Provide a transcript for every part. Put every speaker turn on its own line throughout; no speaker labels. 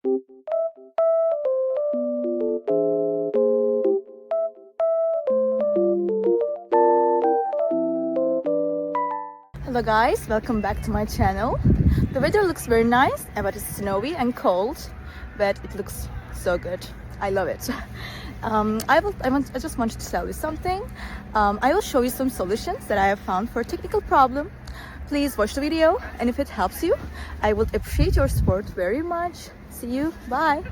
Hello guys, welcome back to my channel. The weather looks very nice, but it's snowy and cold, but it looks so good. I love it. I just wanted to tell you something. I will show you some solutions that I have found for a technical problem. Please watch the video, and if it helps you, I would appreciate your support very much. See you, bye.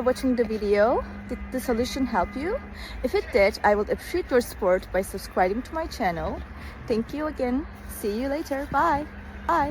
for watching the video. Did the solution help you? If it did, I would appreciate your support by subscribing to my channel. Thank you again. See you later. Bye. Bye.